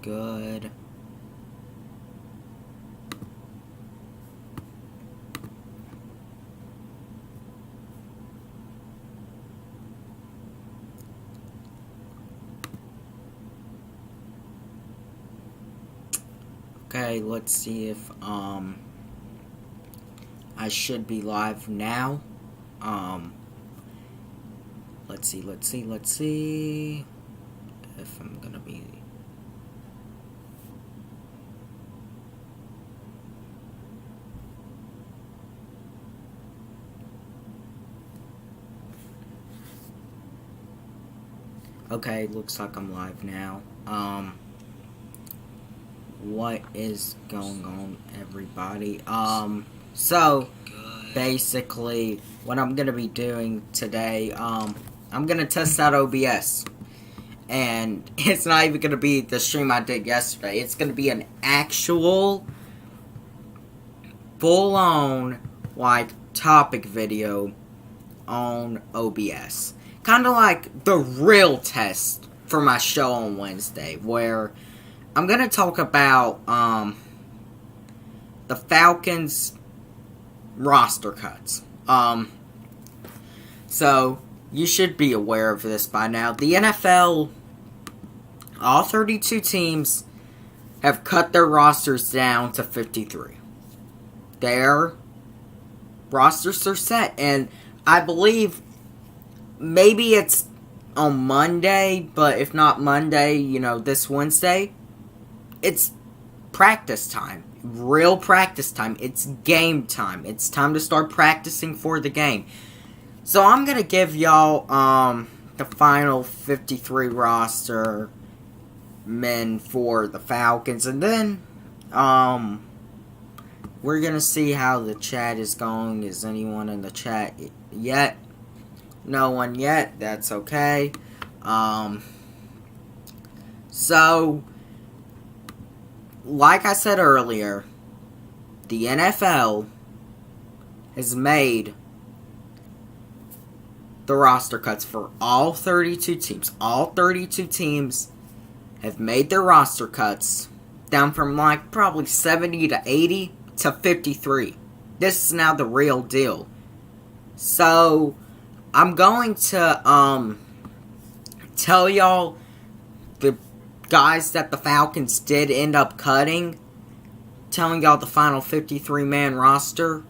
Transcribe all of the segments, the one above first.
good. Okay, let's see if I should be live now. Let's see if I'm gonna be. Okay, looks like I'm live now. What is going on, everybody? So basically what I'm gonna be doing today, I'm gonna test out OBS. And it's not even gonna be the stream I did yesterday. It's gonna be an actual full-on topic video on OBS. Kinda like the real test for my show on Wednesday, where I'm gonna talk about the Falcons roster cuts. So you should be aware of this by now. The NFL, all 32 teams have cut their rosters down to 53. Their rosters are set, and I believe maybe it's on Monday, but if not Monday, this Wednesday, it's practice time. Real practice time. It's game time. It's time to start practicing for the game. So I'm going to give y'all the final 53 roster men for the Falcons. And then we're going to see how the chat is going. Is anyone in the chat yet? No one yet. That's okay. So, like I said earlier, the NFL has made the roster cuts for all 32 teams. All 32 teams have made their roster cuts down from probably 70 to 80 to 53. This is now the real deal. So I'm going to tell y'all the guys that the Falcons did end up cutting, telling y'all the final 53-man roster,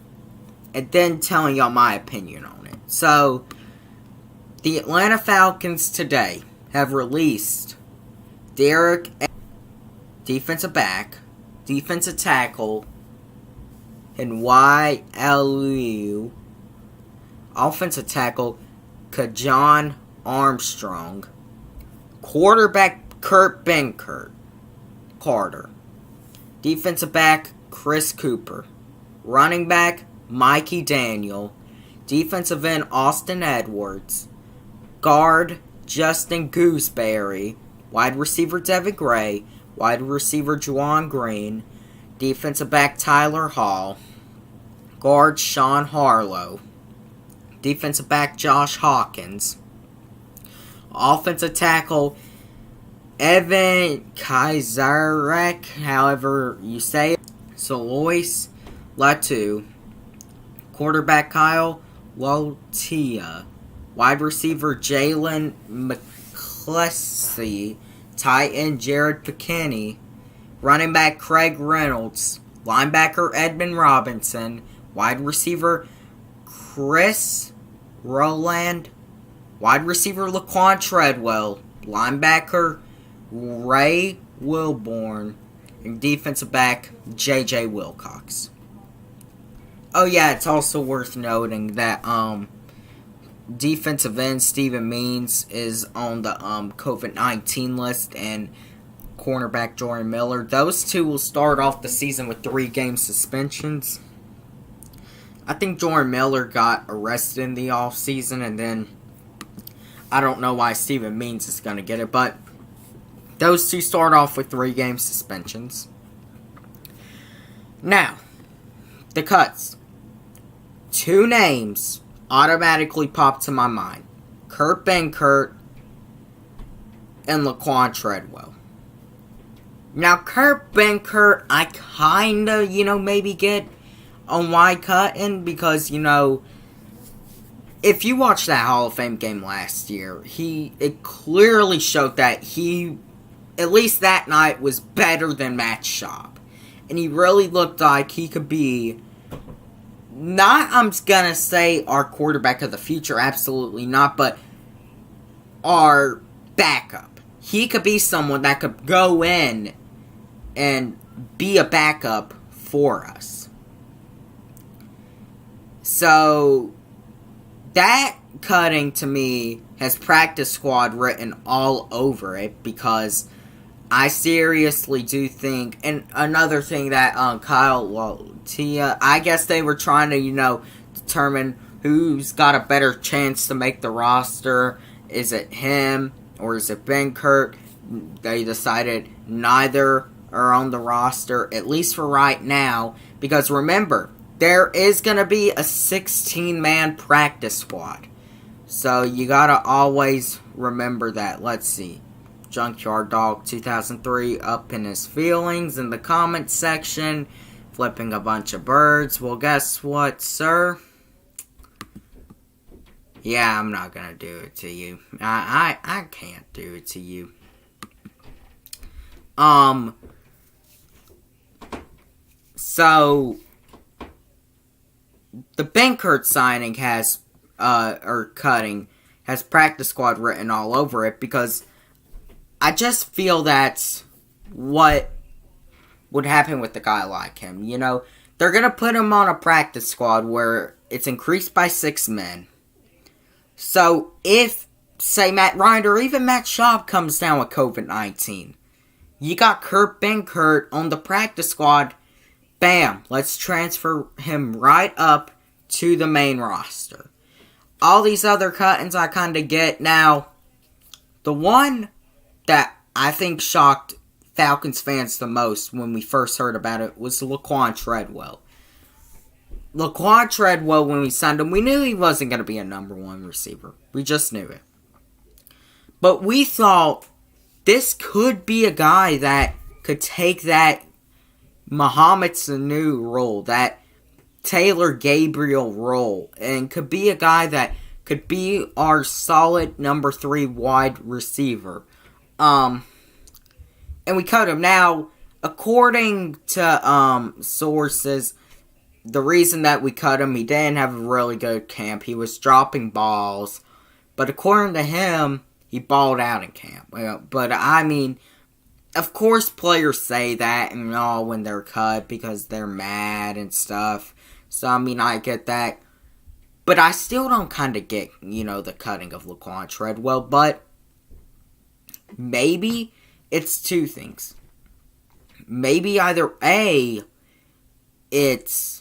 and then telling y'all my opinion on it. So the Atlanta Falcons today have released Derek, defensive back, defensive tackle, and YLU, offensive tackle, Kajon Armstrong, quarterback Kurt Benkert, Carter, defensive back Chris Cooper, running back Mikey Daniel, defensive end Austin Edwards, guard Justin Gooseberry, wide receiver Devin Gray, wide receiver Juwan Green, defensive back Tyler Hall, guard Sean Harlow, defensive back Josh Hawkins, offensive tackle Evan Kaiserek, however you say it, Salois Latu, quarterback Kyle Lotia, wide receiver Jalen McCleskey, tight end Jared Pickenney, running back Craig Reynolds, linebacker Edmund Robinson, wide receiver Chris Rowland, wide receiver Laquan Treadwell, linebacker Ray Wilborn, and defensive back J.J. Wilcox. Oh yeah, it's also worth noting that defensive end Steven Means is on the COVID-19 list, and cornerback Jordan Miller. Those two will start off the season with 3-game suspensions. I think Jordan Miller got arrested in the offseason, and then I don't know why Steven Means is going to get it, but those two start off with 3-game suspensions. Now, the cuts. 2 names automatically pop to my mind. Kurt Benkert and Laquan Treadwell. Now, Kurt Benkert, I kinda, maybe get on why cutting, because, if you watch that Hall of Fame game last year, it clearly showed that he, at least that night, was better than Matt Schaub. And he really looked like he could be, not, I'm gonna say, our quarterback of the future, absolutely not, but our backup. He could be someone that could go in and be a backup for us. So, that cutting to me has practice squad written all over it, because I seriously do think, and another thing that Kyle Tia, I guess they were trying to, determine who's got a better chance to make the roster. Is it him or is it Benkert? They decided neither are on the roster, at least for right now, because remember, there is going to be a 16-man practice squad. So you got to always remember that. Let's see. Junkyard Dog 2003 up in his feelings in the comments section, flipping a bunch of birds. Well, guess what, sir? Yeah, I'm not going to do it to you. I can't do it to you. So, the Benkert signing has, cutting, has practice squad written all over it, because I just feel that's what would happen with a guy like him. They're going to put him on a practice squad where it's increased by 6 men. So, if, say, Matt Ryan or even Matt Schaub comes down with COVID-19, you got Kurt Benkert on the practice squad. Bam, let's transfer him right up to the main roster. All these other cuttings I kind of get. Now, the one that I think shocked Falcons fans the most when we first heard about it was Laquan Treadwell. Laquan Treadwell, when we signed him, we knew he wasn't going to be a number 1 receiver. We just knew it. But we thought this could be a guy that could take that Mohamed Sanu role, that Taylor Gabriel role, and could be a guy that could be our solid number 3 wide receiver. And we cut him. Now, according to sources, the reason that we cut him, he didn't have a really good camp. He was dropping balls. But according to him, he balled out in camp. But, I mean, of course players say that and all when they're cut because they're mad and stuff. So, I mean, I get that. But I still don't kind of get, the cutting of Laquan Treadwell. But maybe it's 2 things. Maybe either A, it's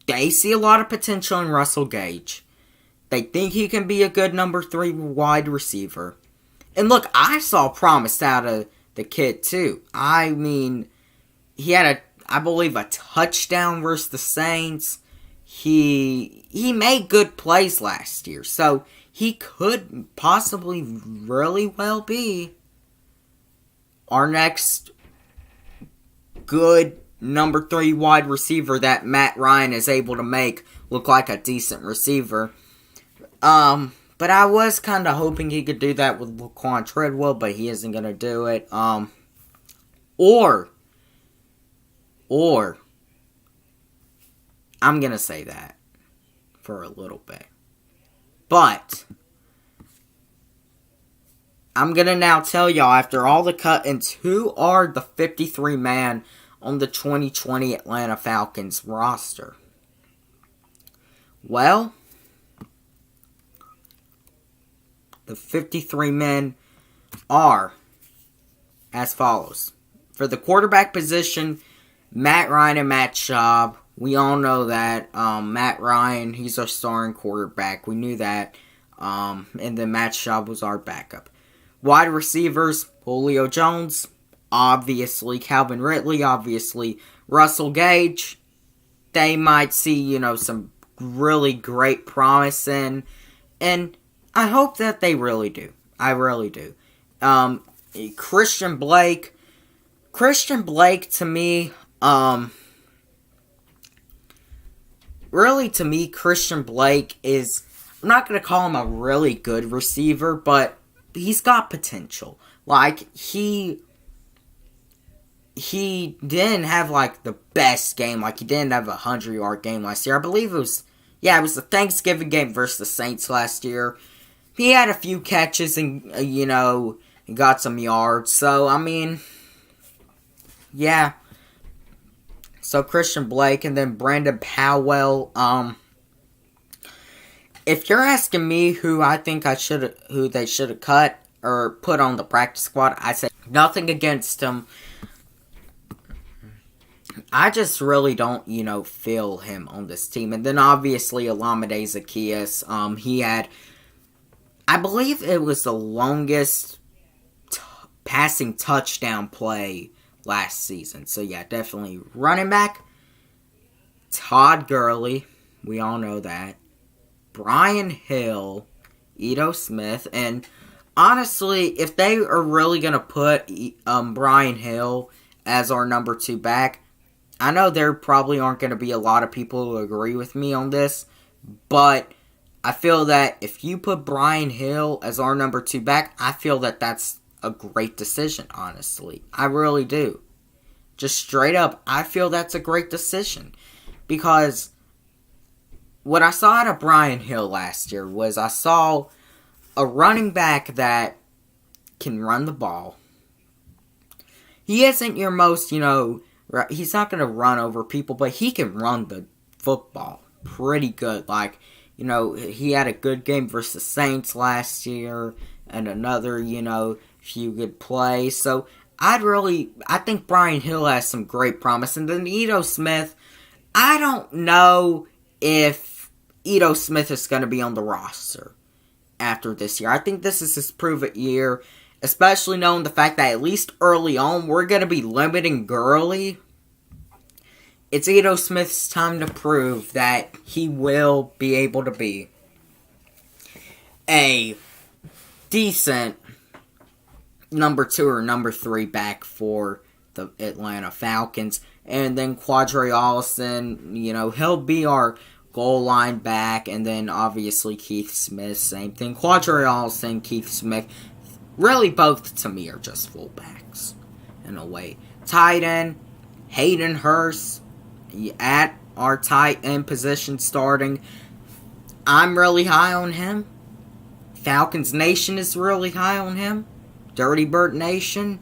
they see a lot of potential in Russell Gage. They think he can be a good number 3 wide receiver. And look, I saw promise out of the kid too. I mean, he had I believe a touchdown versus the Saints. He made good plays last year. So he could possibly really well be our next good number 3 wide receiver that Matt Ryan is able to make look like a decent receiver. But I was kind of hoping he could do that with Laquan Treadwell, but he isn't going to do it. Or, I'm going to say that for a little bit. But I'm going to now tell y'all, after all the cut-ins, who are the 53-man on the 2020 Atlanta Falcons roster. Well, the 53 men are as follows. For the quarterback position, Matt Ryan and Matt Schaub. We all know that. Matt Ryan, he's our starting quarterback. We knew that. And then Matt Schaub was our backup. Wide receivers, Julio Jones, obviously. Calvin Ridley, obviously. Russell Gage. They might see, some really great promise in. And I hope that they really do. I really do. Christian Blake, Christian Blake, to me, really, to me, Christian Blake is, I'm not going to call him a really good receiver, but he's got potential. Like, he didn't have, like, the best game. Like, he didn't have a 100-yard game last year. I believe it was the Thanksgiving game versus the Saints last year. He had a few catches and, he got some yards. So, I mean, yeah. So, Christian Blake and then Brandon Powell. If you're asking me who I think who they should have cut or put on the practice squad, I say nothing against him. I just really don't, feel him on this team. And then obviously Olamide Zaccheaus, he had, I believe it was the longest passing touchdown play last season. So yeah, definitely running back. Todd Gurley, we all know that. Brian Hill, Ito Smith, and honestly, if they are really going to put Brian Hill as our number 2 back, I know there probably aren't going to be a lot of people who agree with me on this, but I feel that if you put Brian Hill as our number 2 back, I feel that that's a great decision, honestly. I really do. Just straight up, I feel that's a great decision. Because what I saw out of Brian Hill last year was I saw a running back that can run the ball. He isn't your most, he's not going to run over people, but he can run the football pretty good. Like, he had a good game versus the Saints last year and another, few good plays. So, I think Brian Hill has some great promise. And then Ito Smith, I don't know if Ito Smith is going to be on the roster after this year. I think this is his prove-it year, especially knowing the fact that at least early on, we're going to be limiting Gurley. It's Ito Smith's time to prove that he will be able to be a decent number 2 or number 3 back for the Atlanta Falcons. And then Quadre Allison, he'll be our goal line back. And then obviously Keith Smith, same thing. Quadre Allison, Keith Smith, really both to me are just fullbacks in a way. Tight end, Hayden Hurst at our tight end position starting. I'm really high on him. Falcons Nation is really high on him. Dirty Bird Nation,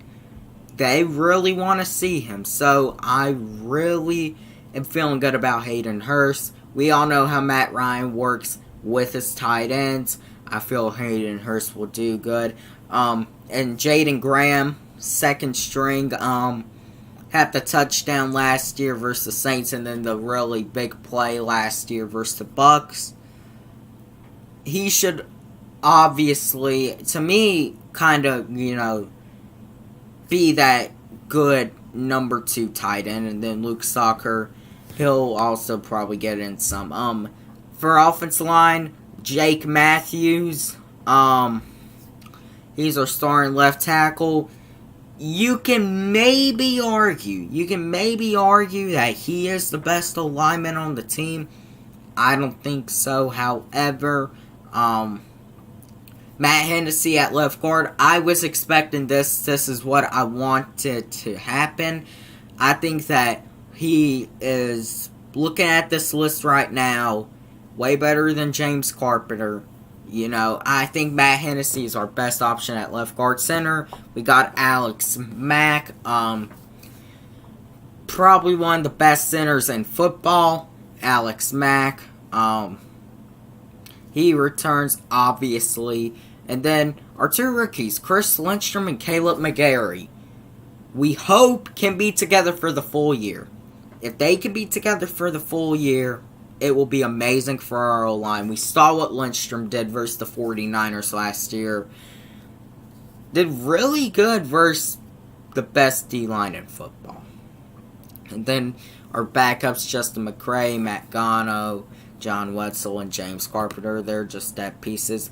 they really want to see him. So I really am feeling good about Hayden Hurst. We all know how Matt Ryan works with his tight ends. I feel Hayden Hurst will do good. And Jaden Graham, second string, had the touchdown last year versus the Saints, and then the really big play last year versus the Bucks. He should obviously, to me, kind of, be that good number 2 tight end. And then Luke Soccer, he'll also probably get in some. For offensive line, Jake Matthews, he's our starting left tackle. You can maybe argue that he is the best lineman on the team. I don't think so. However, Matt Hennessy at left guard, I was expecting this. This is what I wanted to happen. I think that he is, looking at this list right now, way better than James Carpenter. I think Matt Hennessy is our best option at left guard. Center, we got Alex Mack. Probably one of the best centers in football. Alex Mack. He returns, obviously. And then our 2 rookies, Chris Lindstrom and Caleb McGarry, we hope can be together for the full year. If they can be together for the full year, it will be amazing for our O-line. We saw what Lindstrom did versus the 49ers last year. Did really good versus the best D-line in football. And then our backups, Justin McCray, Matt Gano, John Wetzel, and James Carpenter. They're just depth pieces.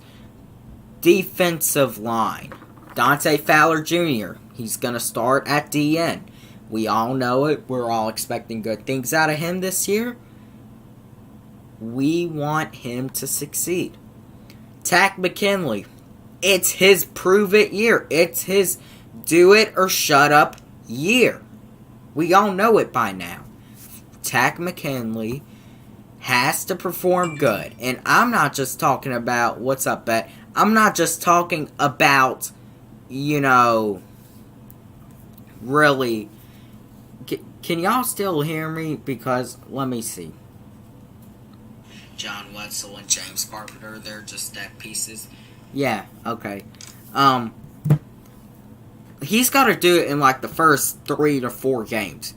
Defensive line. Dante Fowler Jr., He's going to start at DN. We all know it. We're all expecting good things out of him this year. We want him to succeed. Takk McKinley. It's his prove it year. It's his do it or shut up year. We all know it by now. Takk McKinley has to perform good. And I'm not just talking about, what's up, Bet? I'm not just talking about, really. Can y'all still hear me? Because, let me see. John Wetzel and James Carpenter, they're just step pieces. Yeah, okay. He's got to do it in like the first 3 to 4 games.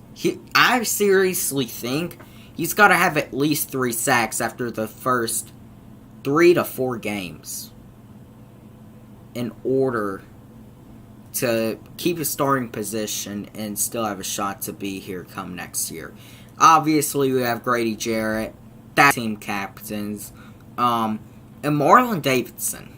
I seriously think he's got to have at least 3 sacks after the first 3 to 4 games in order to keep his starting position and still have a shot to be here come next year. Obviously, we have Grady Jarrett, that team captains, and Marlon Davidson.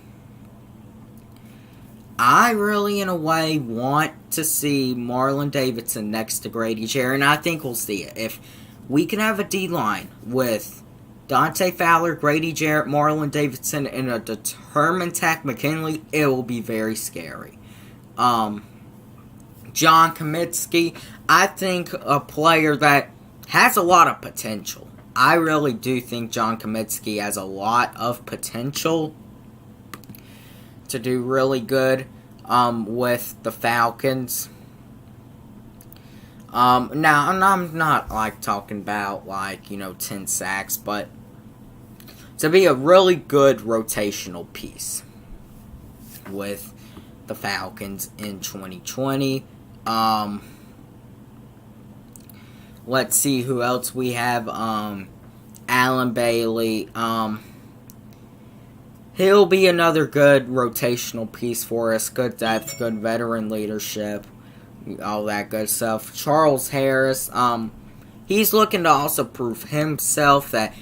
I really, in a way, want to see Marlon Davidson next to Grady Jarrett, and I think we'll see it. If we can have a D-line with Dante Fowler, Grady Jarrett, Marlon Davidson, and a determined Takk McKinley, it will be very scary. John Cominsky, I think a player that has a lot of potential. I really do think John Cominsky has a lot of potential to do really good with the Falcons. Now, and I'm not talking about 10 sacks, but to be a really good rotational piece with the Falcons in 2020. Let's see who else we have. Alan Bailey. He'll be another good rotational piece for us. Good depth, good veteran leadership, all that good stuff. Charles Harris. He's looking to also prove himself that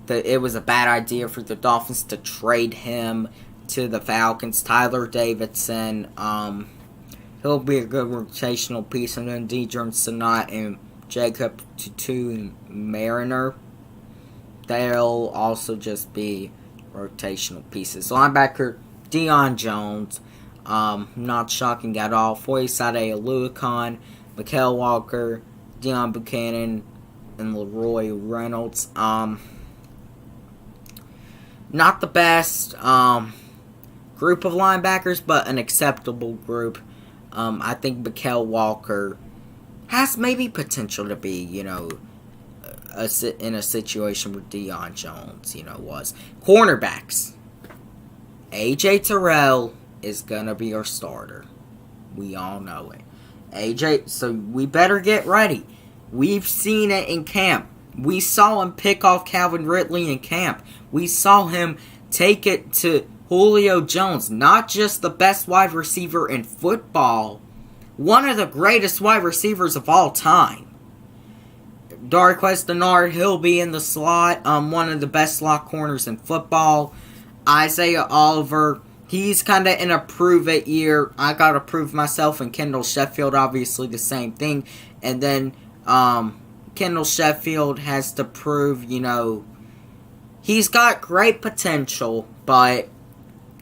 it was a bad idea for the Dolphins to trade him to the Falcons. Tyler Davidson. He'll be a good rotational piece. And then Deidre Sanat and Jacob Tutu Mariner. They'll also just be rotational pieces. Linebacker Deion Jones. Not shocking at all. Foyesade Aluakon, Mikael Walker, Deion Buchanan, and Leroy Reynolds. Not the best group of linebackers, but an acceptable group. I think Mikael Walker has maybe potential to be, in a situation where Deion Jones, was. Cornerbacks. AJ Terrell is going to be our starter. We all know it. AJ, so we better get ready. We've seen it in camp. We saw him pick off Calvin Ridley in camp. We saw him take it to Julio Jones, not just the best wide receiver in football, one of the greatest wide receivers of all time. Darqueze Dennard, he'll be in the slot, one of the best slot corners in football. Isaiah Oliver, he's kind of in a prove-it year. I got to prove myself, and Kendall Sheffield, obviously the same thing. And then Kendall Sheffield has to prove, he's got great potential, but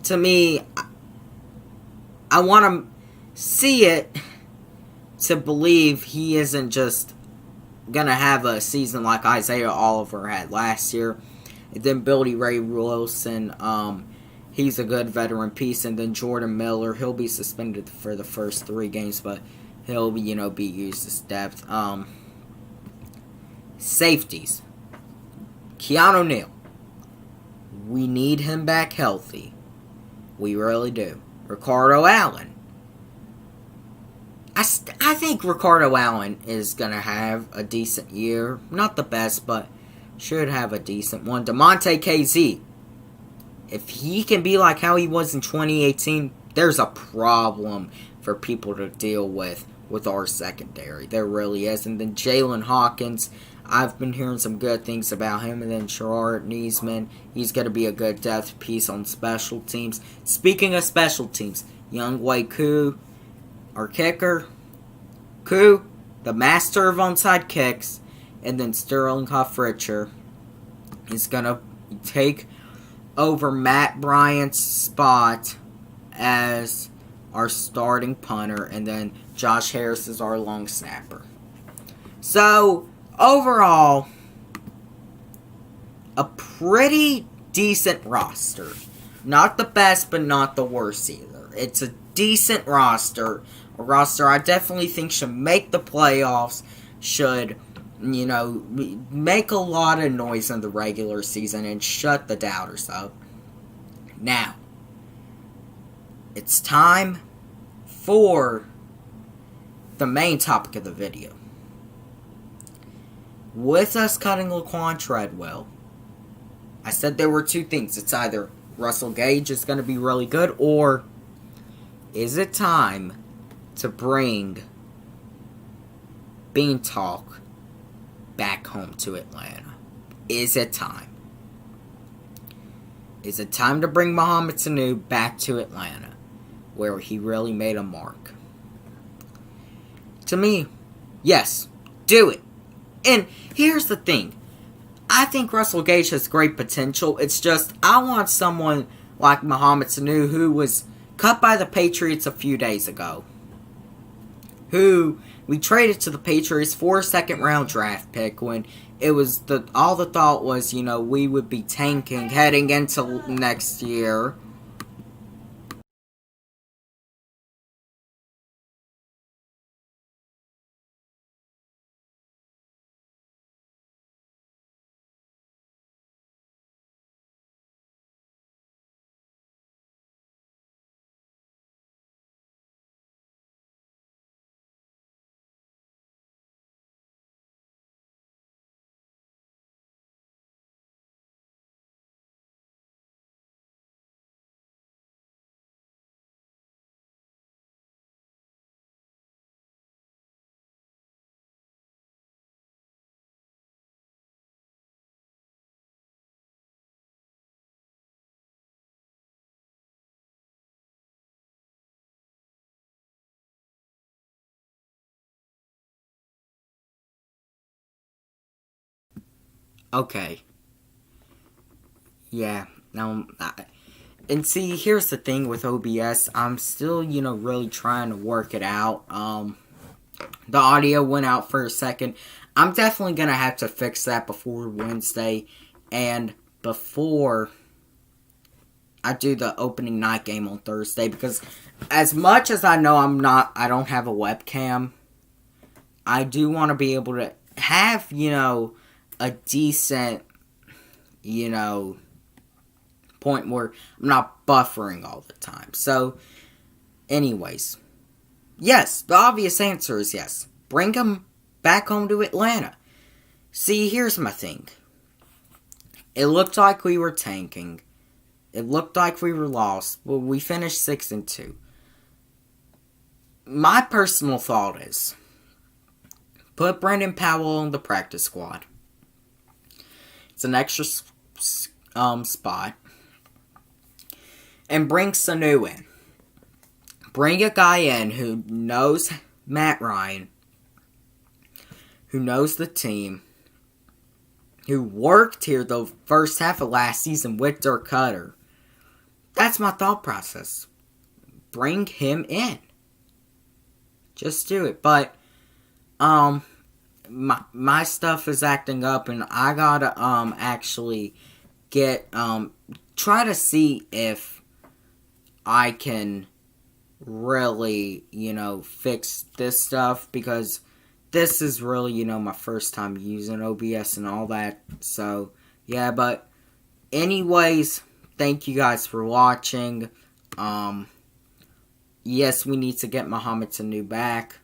to me, I want to see it to believe he isn't just going to have a season like Isaiah Oliver had last year. And then Billy Ray Wilson, he's a good veteran piece. And then Jordan Miller, he'll be suspended for the first 3 games, but he'll, be used as depth. Safeties. Keanu Neal. We need him back healthy. We really do. Ricardo Allen. I think Ricardo Allen is going to have a decent year. Not the best, but should have a decent one. DeMonte KZ. If he can be like how he was in 2018, there's a problem for people to deal with our secondary. There really is. And then Jalen Hawkins. I've been hearing some good things about him. And then Sherrard Niesman. He's going to be a good depth piece on special teams. Speaking of special teams, Young Wei Koo, our kicker, Koo, the master of onside kicks, and then Sterling Hoffrichter is going to take over Matt Bryant's spot as our starting punter, and then Josh Harris is our long snapper. So, overall, a pretty decent roster. Not the best, but not the worst either. It's a decent roster. A roster I definitely think should make the playoffs, should, make a lot of noise in the regular season and shut the doubters up. Now, it's time for the main topic of the video. With us cutting Laquan Treadwell, I said there were two things. It's either Russell Gage is going to be really good, or is it time to bring Bean Talk back home to Atlanta? Is it time? Is it time to bring Mohamed Sanu back to Atlanta, where he really made a mark? To me, yes, do it. And here's the thing. I think Russell Gage has great potential. It's just, I want someone like Mohamed Sanu, who was cut by the Patriots a few days ago, who we traded to the Patriots for a second-round draft pick when it was all the thought was, we would be tanking heading into next year. Okay. Yeah. Now, and see, here's the thing with OBS. I'm still, really trying to work it out. The audio went out for a second. I'm definitely going to have to fix that before Wednesday and before I do the opening night game on Thursday, because as much as I know I don't have a webcam, I do want to be able to have, a decent, point where I'm not buffering all the time. So, anyways, yes, the obvious answer is yes. Bring him back home to Atlanta. See, here's my thing. It looked like we were tanking. It looked like we were lost. Well, we finished 6-2. My personal thought is, put Brandon Powell on the practice squad. It's an extra spot. And bring Sanu in. Bring a guy in who knows Matt Ryan, who knows the team, who worked here the first half of last season with Dirk Cutter. That's my thought process. Bring him in. Just do it. But, my stuff is acting up, and I gotta, actually get, try to see if I can really, fix this stuff, because this is really, my first time using OBS and all that. So, yeah, but anyways, thank you guys for watching. Yes, we need to get Mohamed Sanu back.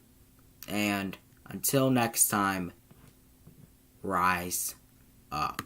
And until next time, rise up.